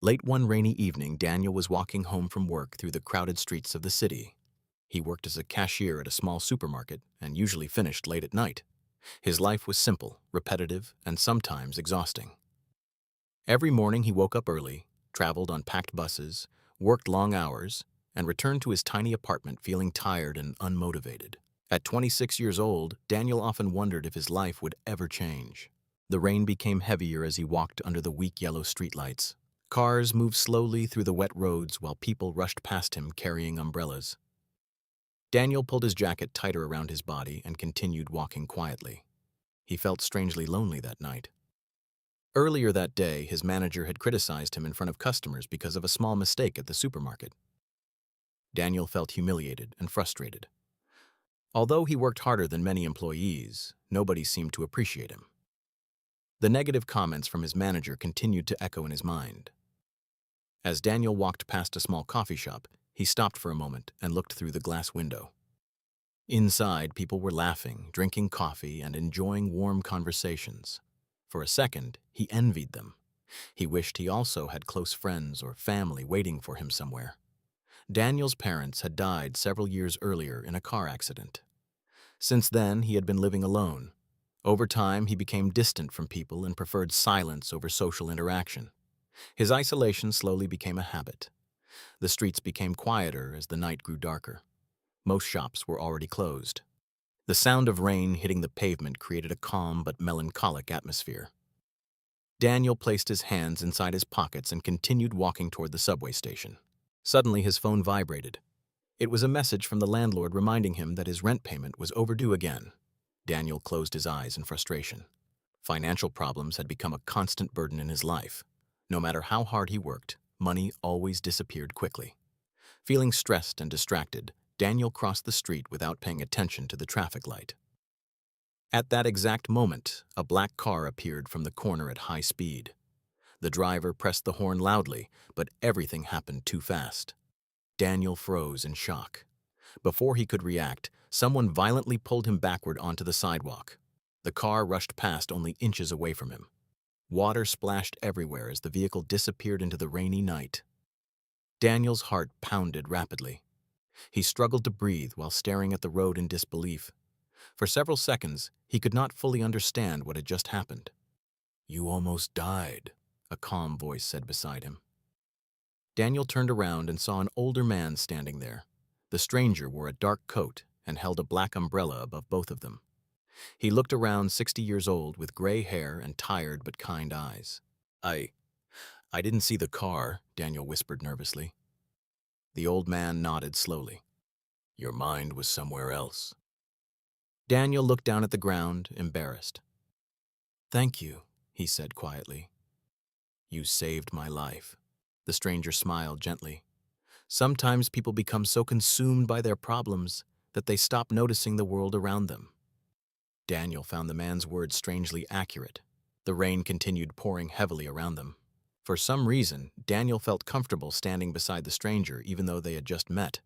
Late one rainy evening, Daniel was walking home from work through the crowded streets of the city. He worked as a cashier at a small supermarket and usually finished late at night. His life was simple, repetitive, and sometimes exhausting. Every morning he woke up early, traveled on packed buses, worked long hours, and returned to his tiny apartment feeling tired and unmotivated. At 26 years old, Daniel often wondered if his life would ever change. The rain became heavier as he walked under the weak yellow streetlights. Cars moved slowly through the wet roads while people rushed past him carrying umbrellas. Daniel pulled his jacket tighter around his body and continued walking quietly. He felt strangely lonely that night. Earlier that day, his manager had criticized him in front of customers because of a small mistake at the supermarket. Daniel felt humiliated and frustrated. Although he worked harder than many employees, nobody seemed to appreciate him. The negative comments from his manager continued to echo in his mind. As Daniel walked past a small coffee shop, he stopped for a moment and looked through the glass window. Inside, people were laughing, drinking coffee, and enjoying warm conversations. For a second, he envied them. He wished he also had close friends or family waiting for him somewhere. Daniel's parents had died several years earlier in a car accident. Since then, he had been living alone. Over time, he became distant from people and preferred silence over social interaction. His isolation slowly became a habit. The streets became quieter as the night grew darker. Most shops were already closed. The sound of rain hitting the pavement created a calm but melancholic atmosphere. Daniel placed his hands inside his pockets and continued walking toward the subway station. Suddenly, his phone vibrated. It was a message from the landlord reminding him that his rent payment was overdue again. Daniel closed his eyes in frustration. Financial problems had become a constant burden in his life. No matter how hard he worked, money always disappeared quickly. Feeling stressed and distracted, Daniel crossed the street without paying attention to the traffic light. At that exact moment, a black car appeared from the corner at high speed. The driver pressed the horn loudly, but everything happened too fast. Daniel froze in shock. Before he could react, someone violently pulled him backward onto the sidewalk. The car rushed past only inches away from him. Water splashed everywhere as the vehicle disappeared into the rainy night. Daniel's heart pounded rapidly. He struggled to breathe while staring at the road in disbelief. For several seconds, he could not fully understand what had just happened. "You almost died," a calm voice said beside him. Daniel turned around and saw an older man standing there. The stranger wore a dark coat and held a black umbrella above both of them. He looked around 60 years old with gray hair and tired but kind eyes. I didn't see the car," Daniel whispered nervously. The old man nodded slowly. "Your mind was somewhere else." Daniel looked down at the ground, embarrassed. "Thank you," he said quietly. "You saved my life." The stranger smiled gently. Sometimes people become so consumed by their problems that they stop noticing the world around them. Daniel found the man's words strangely accurate. The rain continued pouring heavily around them. For some reason, Daniel felt comfortable standing beside the stranger even though they had just met.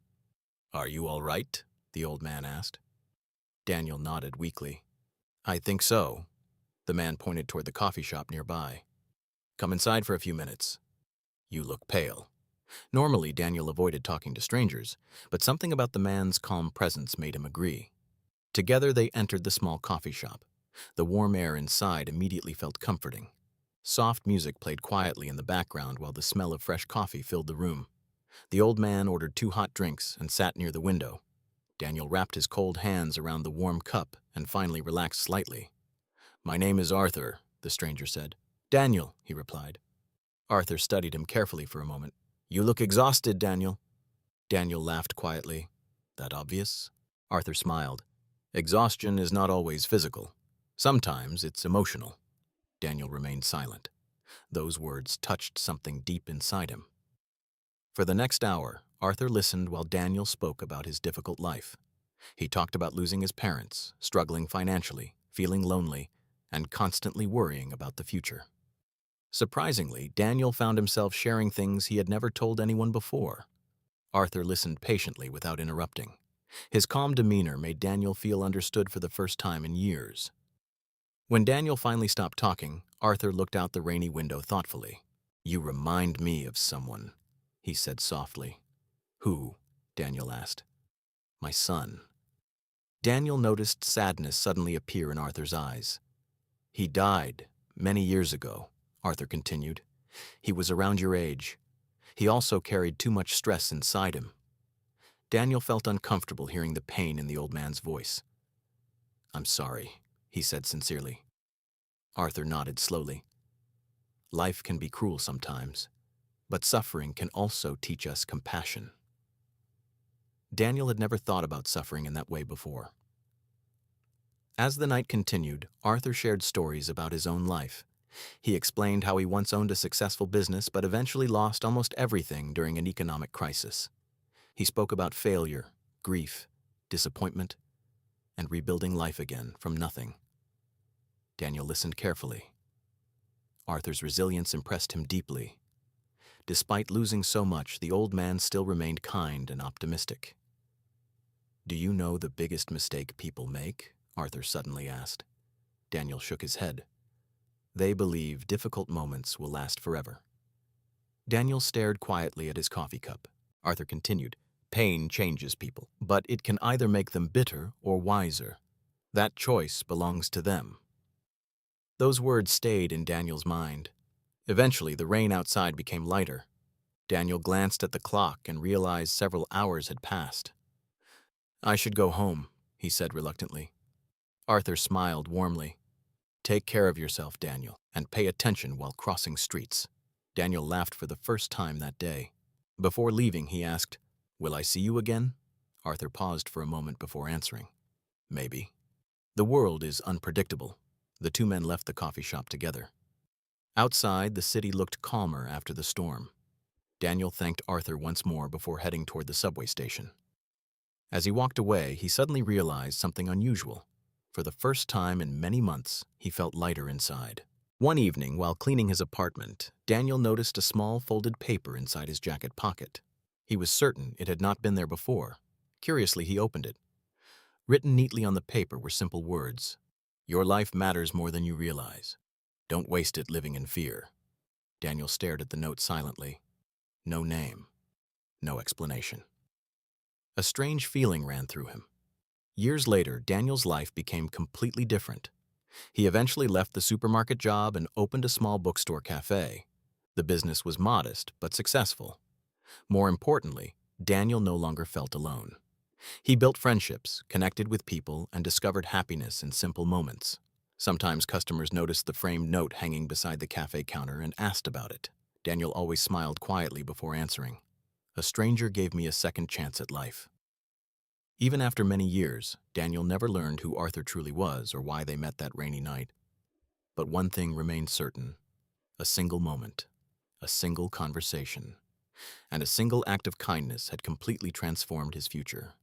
"Are you all right?" the old man asked. Daniel nodded weakly. "I think so." The man pointed toward the coffee shop nearby. "Come inside for a few minutes." "You look pale." Normally, Daniel avoided talking to strangers, but something about the man's calm presence made him agree. Together they entered the small coffee shop. The warm air inside immediately felt comforting. Soft music played quietly in the background while the smell of fresh coffee filled the room. The old man ordered 2 hot drinks and sat near the window. Daniel wrapped his cold hands around the warm cup and finally relaxed slightly. "My name is Arthur," the stranger said. "Daniel," he replied. Arthur studied him carefully for a moment. "You look exhausted, Daniel." Daniel laughed quietly. "That obvious?" Arthur smiled. "Exhaustion is not always physical. Sometimes it's emotional." Daniel remained silent. Those words touched something deep inside him. For the next hour, Arthur listened while Daniel spoke about his difficult life. He talked about losing his parents, struggling financially, feeling lonely, and constantly worrying about the future. Surprisingly, Daniel found himself sharing things he had never told anyone before. Arthur listened patiently without interrupting. His calm demeanor made Daniel feel understood for the first time in years. When Daniel finally stopped talking, Arthur looked out the rainy window thoughtfully. You remind me of someone, he said softly. Who? Daniel asked. My son. Daniel noticed sadness suddenly appear in Arthur's eyes. He died many years ago, Arthur continued. He was around your age. He also carried too much stress inside him. Daniel felt uncomfortable hearing the pain in the old man's voice. I'm sorry, he said sincerely. Arthur nodded slowly. Life can be cruel sometimes, but suffering can also teach us compassion. Daniel had never thought about suffering in that way before. As the night continued, Arthur shared stories about his own life. He explained how he once owned a successful business but eventually lost almost everything during an economic crisis. He spoke about failure, grief, disappointment, and rebuilding life again from nothing. Daniel listened carefully. Arthur's resilience impressed him deeply. Despite losing so much, the old man still remained kind and optimistic. Do you know the biggest mistake people make? Arthur suddenly asked. Daniel shook his head. They believe difficult moments will last forever. Daniel stared quietly at his coffee cup. Arthur continued, pain changes people, but it can either make them bitter or wiser. That choice belongs to them. Those words stayed in Daniel's mind. Eventually, the rain outside became lighter. Daniel glanced at the clock and realized several hours had passed. I should go home, he said reluctantly. Arthur smiled warmly. Take care of yourself, Daniel, and pay attention while crossing streets. Daniel laughed for the first time that day. Before leaving, he asked, Will I see you again? Arthur paused for a moment before answering. Maybe. The world is unpredictable. The two men left the coffee shop together. Outside, the city looked calmer after the storm. Daniel thanked Arthur once more before heading toward the subway station. As he walked away, he suddenly realized something unusual. For the first time in many months, he felt lighter inside. One evening, while cleaning his apartment, Daniel noticed a small folded paper inside his jacket pocket. He was certain it had not been there before. Curiously, he opened it. Written neatly on the paper were simple words. Your life matters more than you realize. Don't waste it living in fear. Daniel stared at the note silently. No name. No explanation. A strange feeling ran through him. Years later, Daniel's life became completely different. He eventually left the supermarket job and opened a small bookstore cafe. The business was modest but successful. More importantly, Daniel no longer felt alone. He built friendships, connected with people, and discovered happiness in simple moments. Sometimes customers noticed the framed note hanging beside the cafe counter and asked about it. Daniel always smiled quietly before answering. A stranger gave me a second chance at life. Even after many years, Daniel never learned who Arthur truly was or why they met that rainy night. But one thing remained certain. A single moment, a single conversation, and a single act of kindness had completely transformed his future.